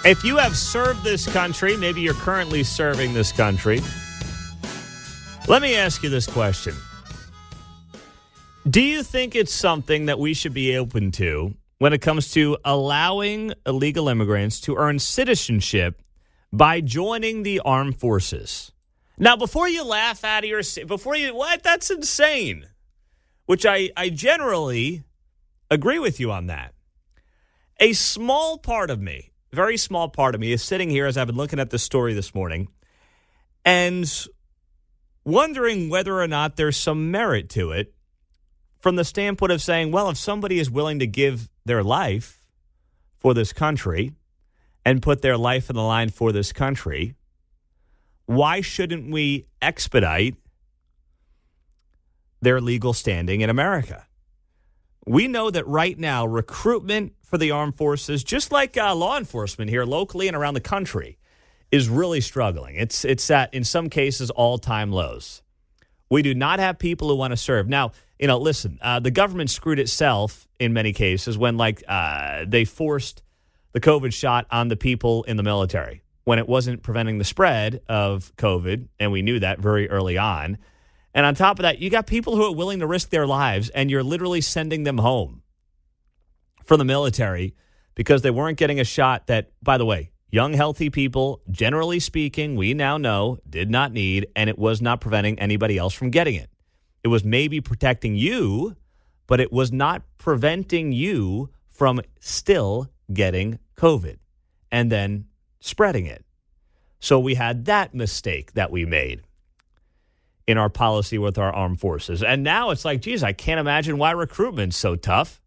If you have served this country, maybe you're currently serving this country, let me ask you this question. Do you think it's something that we should be open to when it comes to allowing illegal immigrants to earn citizenship by joining the armed forces? Now, before you laugh out of your... What? That's insane. Which I generally agree with you on that. A small part of me, very small part of me, is sitting here as I've been looking at this story this morning and wondering whether or not there's some merit to it from the standpoint of saying, well, if somebody is willing to give their life for this country and put their life in the line for this country, why shouldn't we expedite their legal standing in America? We know that right now, recruitment for the armed forces, just like law enforcement here locally and around the country, is really struggling. It's at, in some cases, all-time lows. We do not have people who want to serve. Now, listen, the government screwed itself in many cases when, they forced the COVID shot on the people in the military when it wasn't preventing the spread of COVID, and we knew that very early on. And on top of that, you got people who are willing to risk their lives, and you're literally sending them home from the military because they weren't getting a shot that, by the way, young, healthy people, generally speaking, we now know, did not need, and it was not preventing anybody else from getting it. It was maybe protecting you, but it was not preventing you from still getting COVID and then spreading it. So we had that mistake that we made in our policy with our armed forces. And now it's like, geez, I can't imagine why recruitment's so tough.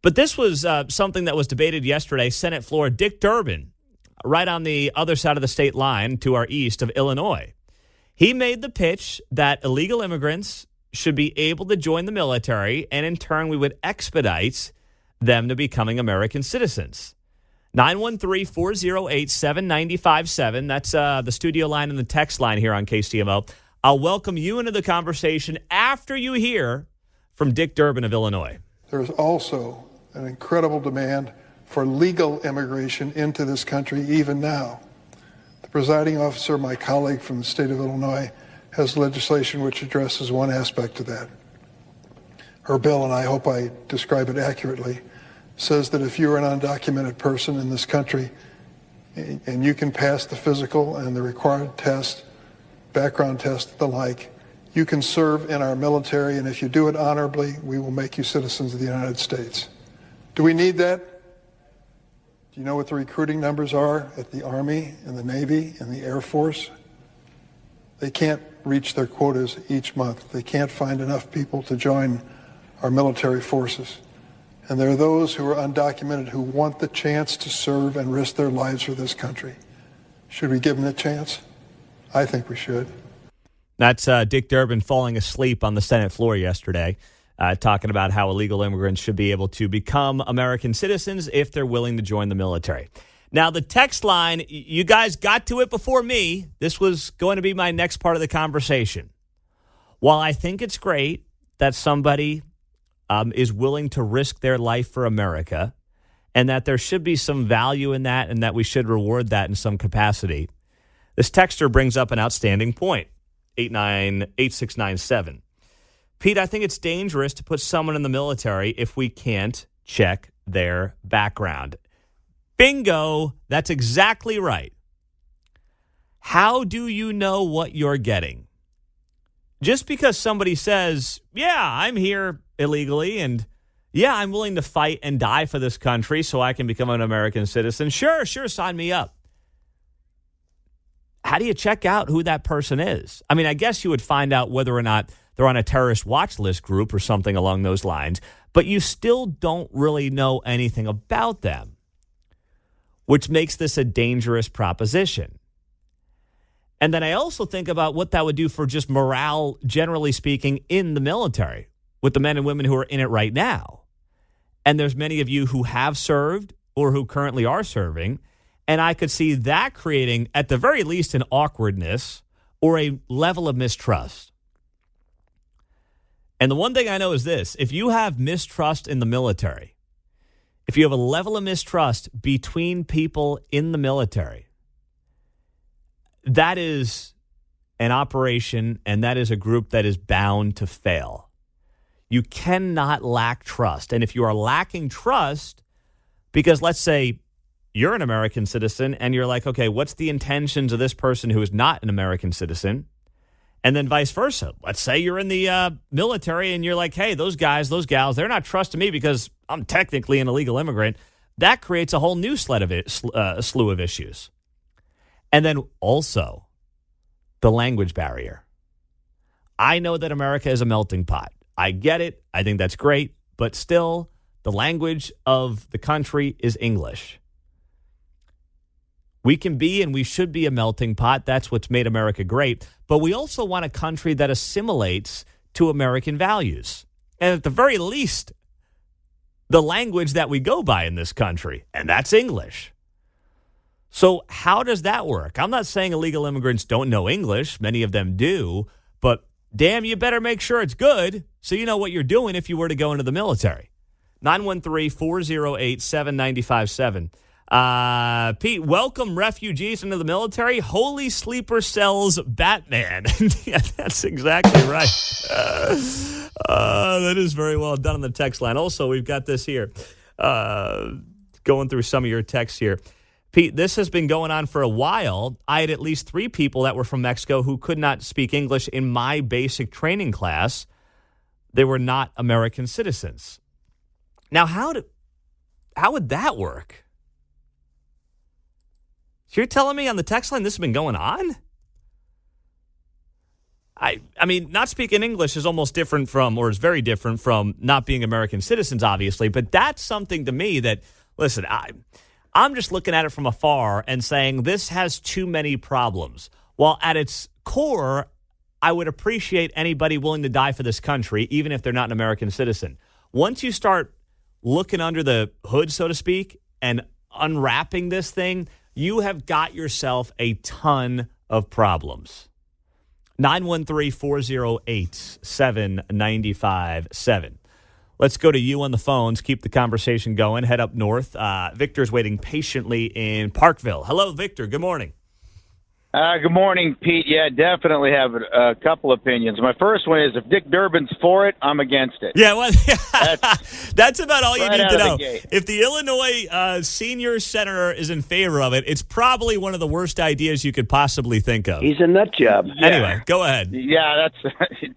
But this was something that was debated yesterday. Senate floor, Dick Durbin, right on the other side of the state line to our east of Illinois. He made the pitch that illegal immigrants should be able to join the military, and in turn we would expedite them to becoming American citizens. 913-408-7957. That's the studio line and the text line here on KCMO. I'll welcome you into the conversation after you hear from Dick Durbin of Illinois. There's also an incredible demand for legal immigration into this country even now. The presiding officer, my colleague from the state of Illinois, has legislation which addresses one aspect of that. Her bill, and I hope I describe it accurately, says that if you're an undocumented person in this country and you can pass the physical and the required test, background test, the like, you can serve in our military, and if you do it honorably, we will make you citizens of the United States. Do we need that? Do you know what the recruiting numbers are at the Army and the Navy and the Air Force? They can't reach their quotas each month. They can't find enough people to join our military forces. And there are those who are undocumented who want the chance to serve and risk their lives for this country. Should we give them the chance? I think we should. That's Dick Durbin falling asleep on the Senate floor yesterday, talking about how illegal immigrants should be able to become American citizens if they're willing to join the military. Now, the text line, you guys got to it before me. This was going to be my next part of the conversation. While I think it's great that somebody is willing to risk their life for America and that there should be some value in that and that we should reward that in some capacity, this texter brings up an outstanding point. 8697. Pete, I think it's dangerous to put someone in the military if we can't check their background. Bingo. That's exactly right. How do you know what you're getting? Just because somebody says, yeah, I'm here illegally and yeah, I'm willing to fight and die for this country so I can become an American citizen. Sure, sign me up. How do you check out who that person is? I mean, I guess you would find out whether or not they're on a terrorist watch list group or something along those lines, but you still don't really know anything about them, which makes this a dangerous proposition. And then I also think about what that would do for just morale, generally speaking, in the military with the men and women who are in it right now. And there's many of you who have served or who currently are serving. And I could see that creating, at the very least, an awkwardness or a level of mistrust. And the one thing I know is this: if you have mistrust in the military, if you have a level of mistrust between people in the military, that is an operation and that is a group that is bound to fail. You cannot lack trust. And if you are lacking trust, because let's say you're an American citizen and you're like, okay, what's the intentions of this person who is not an American citizen? And then vice versa. Let's say you're in the military and you're like, hey, those guys, those gals, they're not trusting me because I'm technically an illegal immigrant. That creates a whole new slew of issues. And then also the language barrier. I know that America is a melting pot. I get it. I think that's great. But still, the language of the country is English. We can be and we should be a melting pot. That's what's made America great. But we also want a country that assimilates to American values. And at the very least, the language that we go by in this country, and that's English. So how does that work? I'm not saying illegal immigrants don't know English. Many of them do. But damn, you better make sure it's good so you know what you're doing if you were to go into the military. 913-408-7957. Pete, welcome refugees into the military. Holy Sleeper sells Batman. Yeah, that's exactly right. That is very well done on the text line. Also, we've got this here. Going through some of your texts here. Pete, this has been going on for a while. I had at least 3 people that were from Mexico who could not speak English in my basic training class. They were not American citizens. Now, how would that work? So you're telling me on the text line this has been going on? I mean, not speaking English is almost different from, or is very different from not being American citizens, obviously. But that's something to me that, listen, I'm just looking at it from afar and saying this has too many problems. While at its core, I would appreciate anybody willing to die for this country, even if they're not an American citizen. Once you start looking under the hood, so to speak, and unwrapping this thing, you have got yourself a ton of problems. 913-408-7957. Let's go to you on the phones. Keep the conversation going. Head up north. Victor's waiting patiently in Parkville. Hello, Victor. Good morning. Good morning, Pete. Yeah, definitely have a couple opinions. My first one is if Dick Durbin's for it, I'm against it. Yeah, well, that's about all you right need to know. The if the Illinois senior senator is in favor of it, it's probably one of the worst ideas you could possibly think of. He's a nut job. Yeah. Anyway, go ahead. Yeah, that's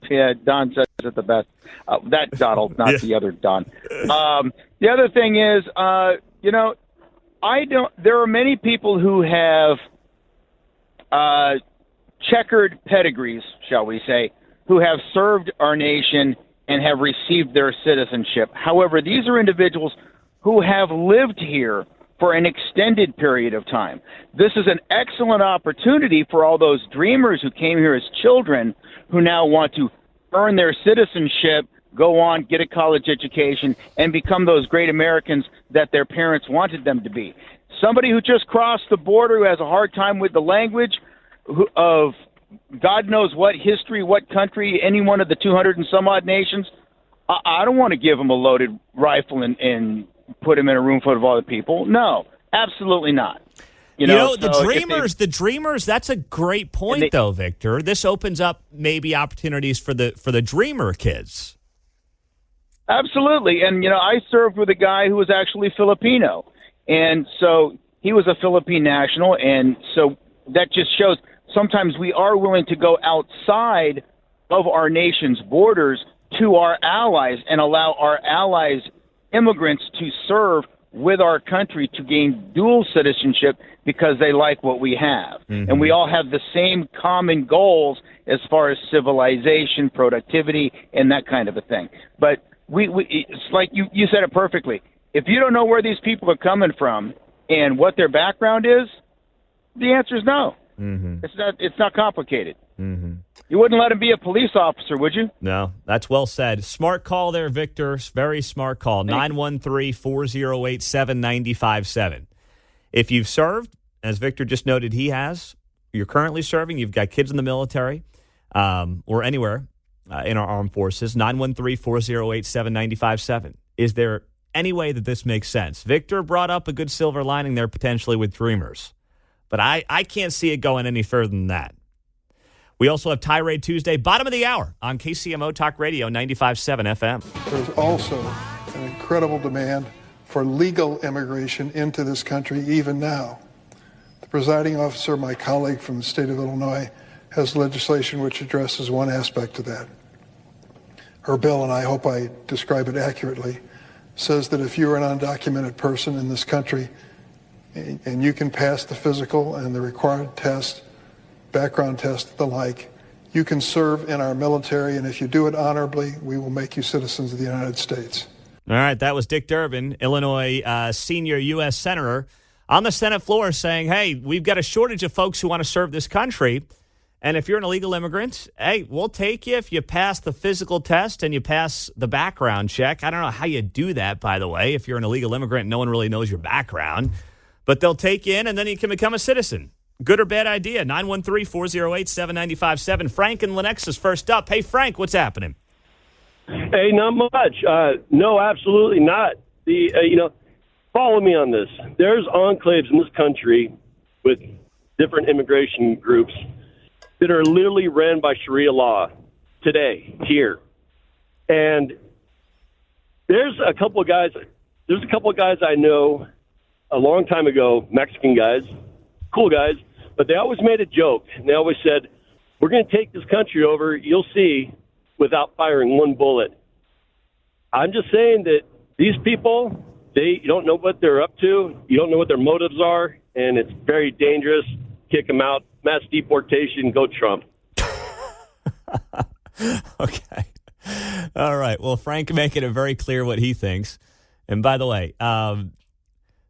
yeah. Don says it the best. That Donald, not the other Don. The other thing is, there are many people who have checkered pedigrees, shall we say, who have served our nation and have received their citizenship. However, these are individuals who have lived here for an extended period of time. This is an excellent opportunity for all those dreamers who came here as children who now want to earn their citizenship, go on, get a college education, and become those great Americans that their parents wanted them to be. Somebody who just crossed the border, who has a hard time with the language of God knows what history, what country, any one of the 200 and some odd nations, I don't want to give him a loaded rifle and put him in a room full of other people. No, absolutely not. The dreamers, that's a great point, though, Victor. This opens up maybe opportunities for the dreamer kids. Absolutely. And, I served with a guy who was actually Filipino. And so he was a Philippine national, and so that just shows sometimes we are willing to go outside of our nation's borders to our allies and allow our allies, immigrants, to serve with our country to gain dual citizenship because they like what we have. Mm-hmm. And we all have the same common goals as far as civilization, productivity, and that kind of a thing. But it's like you said it perfectly. If you don't know where these people are coming from and what their background is, the answer is no. Mm-hmm. It's not complicated. Mm-hmm. You wouldn't let him be a police officer, would you? No, that's well said. Smart call there, Victor. Very smart call. 913-408-7957. If you've served, as Victor just noted he has, you're currently serving, you've got kids in the military or anywhere in our armed forces, 913-408-7957. Is there any way that this makes sense. Victor brought up a good silver lining there potentially with Dreamers. But I can't see it going any further than that. We also have Tirade Tuesday, bottom of the hour on KCMO Talk Radio 95.7 FM. There's also an incredible demand for legal immigration into this country even now. The presiding officer, my colleague from the state of Illinois, has legislation which addresses one aspect of that. Her bill, and I hope I describe it accurately, says that if you're an undocumented person in this country and you can pass the physical and the required test, background test, the like, you can serve in our military, and if you do it honorably, we will make you citizens of the United States. All right, that was Dick Durbin, Illinois senior U.S. Senator, on the Senate floor saying, hey, we've got a shortage of folks who want to serve this country, and if you're an illegal immigrant, hey, we'll take you if you pass the physical test and you pass the background check. I don't know how you do that, by the way, if you're an illegal immigrant and no one really knows your background, but they'll take you in and then you can become a citizen. Good or bad idea? 913-408-7957. Frank in Lenexa is first up. Hey, Frank, what's happening? Hey, not much. No, absolutely not. Follow me on this. There's enclaves in this country with different immigration groups that are literally ran by Sharia law today, here. And there's a couple of guys I know a long time ago, Mexican guys, cool guys, but they always made a joke. And they always said, we're going to take this country over, you'll see, without firing one bullet. I'm just saying that these people, you don't know what they're up to, you don't know what their motives are, and it's very dangerous. Kick them out, mass deportation, go Trump. Okay. All right. Well, Frank making it very clear what he thinks. And by the way,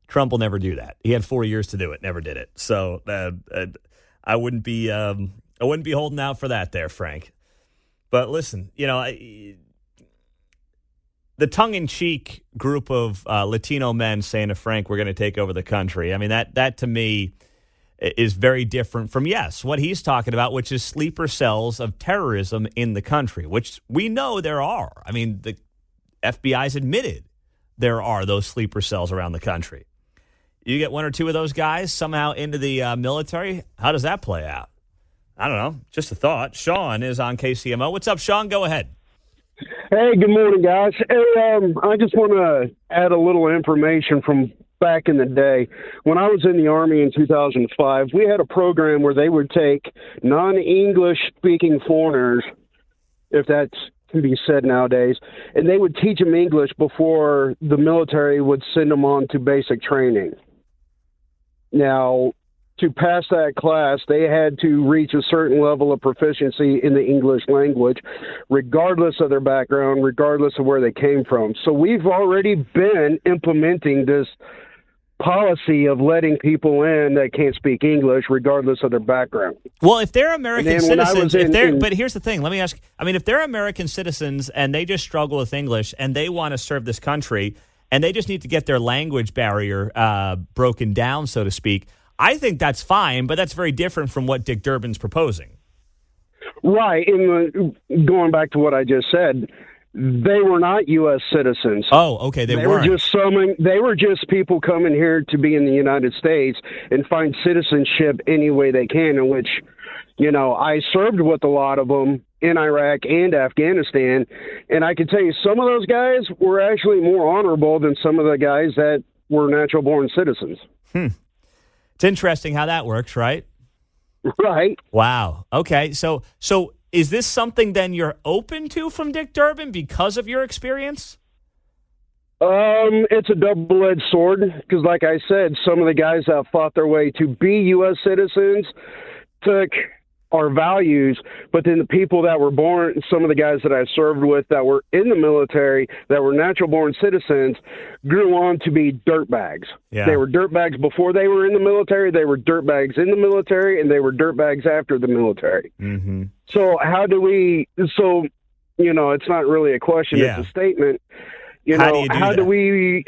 Trump will never do that. He had 4 years to do it, never did it. So I wouldn't be holding out for that there, Frank. But listen, the tongue-in-cheek group of Latino men saying to Frank, we're going to take over the country. I mean, that to me is very different from, yes, what he's talking about, which is sleeper cells of terrorism in the country, which we know there are. I mean, the FBI's admitted there are those sleeper cells around the country. You get one or two of those guys somehow into the military, how does that play out? I don't know. Just a thought. Sean is on KCMO. What's up, Sean? Go ahead. Hey, good morning, guys. Hey, I just want to add a little information from back in the day. When I was in the Army in 2005, we had a program where they would take non-English speaking foreigners, if that can be said nowadays, and they would teach them English before the military would send them on to basic training. Now, to pass that class, they had to reach a certain level of proficiency in the English language, regardless of their background, regardless of where they came from. So we've already been implementing this policy of letting people in that can't speak English, regardless of their background. Well, if they're American citizens, but here's the thing. Let me ask, if they're American citizens and they just struggle with English and they want to serve this country and they just need to get their language barrier broken down, so to speak, I think that's fine, but that's very different from what Dick Durbin's proposing. Right. And going back to what I just said, they were not U.S. citizens. Oh, okay. They weren't. They were just people coming here to be in the United States and find citizenship any way they can, in which, I served with a lot of them in Iraq and Afghanistan, and I can tell you some of those guys were actually more honorable than some of the guys that were natural-born citizens. It's interesting how that works, right? Right. Wow. Okay. So is this something then you're open to from Dick Durbin because of your experience? It's a double-edged sword because, like I said, some of the guys that fought their way to be U.S. citizens took our values, but then the people that were born, some of the guys that I served with that were in the military, that were natural-born citizens, grew on to be dirtbags. Yeah. They were dirtbags before they were in the military, they were dirtbags in the military, and they were dirtbags after the military. Mm-hmm. So it's not really a question, it's a statement. How do we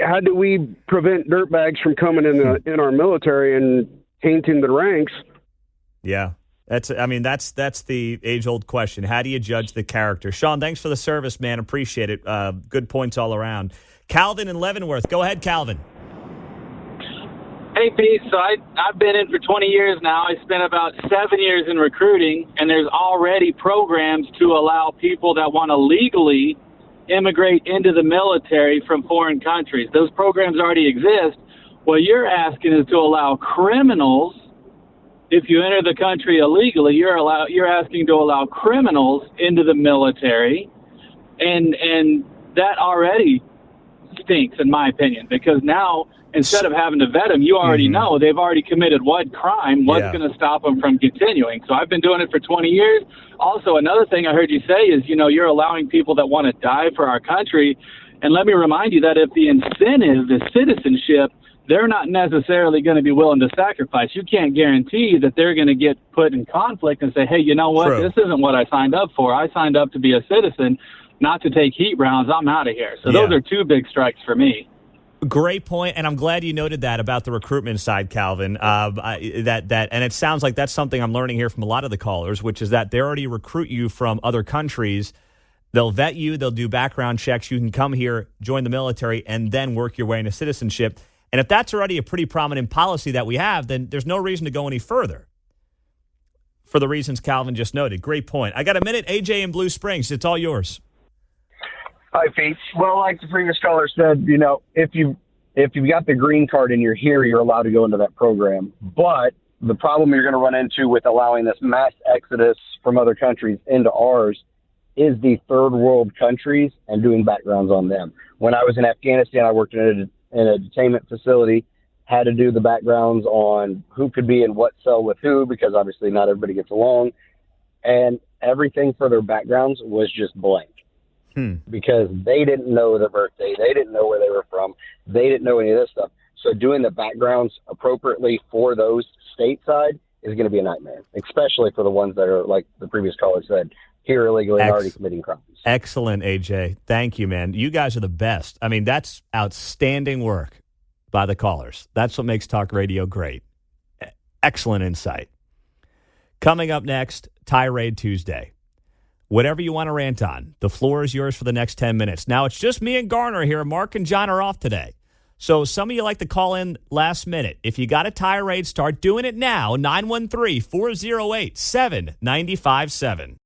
prevent dirtbags from coming in our military and tainting the ranks? Yeah. That's the age-old question. How do you judge the character? Sean, thanks for the service, man. Appreciate it. Good points all around. Calvin in Leavenworth. Go ahead, Calvin. Hey, Pete. So I've been in for 20 years now. I spent about 7 years in recruiting, and there's already programs to allow people that want to legally immigrate into the military from foreign countries. Those programs already exist. What you're asking is to allow criminals, if you enter the country illegally, you're asking to allow criminals into the military, and that already stinks, in my opinion, because now instead of having to vet them, you already know they've already committed what crime. What's going to stop them from continuing? So I've been doing it for 20 years. Also, another thing I heard you say is, you're allowing people that want to die for our country. And let me remind you that if the incentive is citizenship, they're not necessarily going to be willing to sacrifice. You can't guarantee that they're going to get put in conflict and say, hey, you know what? True. This isn't what I signed up for. I signed up to be a citizen, not to take heat rounds. I'm out of here. So those are two big strikes for me. Great point, and I'm glad you noted that about the recruitment side, Calvin. And it sounds like that's something I'm learning here from a lot of the callers, which is that they already recruit you from other countries. They'll vet you, they'll do background checks. You can come here, join the military, and then work your way into citizenship. And if that's already a pretty prominent policy that we have, then there's no reason to go any further. For the reasons Calvin just noted. Great point. I got a minute. AJ in Blue Springs, it's all yours. Hi, Pete. Well, like the previous caller said, if you've got the green card and you're here, you're allowed to go into that program. But the problem you're going to run into with allowing this mass exodus from other countries into ours is the third world countries and doing backgrounds on them. When I was in Afghanistan, I worked in a detainment facility, had to do the backgrounds on who could be in what cell with who, because obviously not everybody gets along. And everything for their backgrounds was just blank. Because they didn't know their birthday, they didn't know where they were from, they didn't know any of this stuff. So doing the backgrounds appropriately for those stateside is going to be a nightmare, especially for the ones that are, like the previous caller said, here illegally and already committing crimes. Excellent, AJ. Thank you, man. You guys are the best. I mean, that's outstanding work by the callers. That's what makes talk radio great. Excellent insight. Coming up next, Tirade Tuesday. Whatever you want to rant on, the floor is yours for the next 10 minutes. Now, it's just me and Garner here. Mark and John are off today. So some of you like to call in last minute. If you got a tirade, start doing it now. 913-408-7957.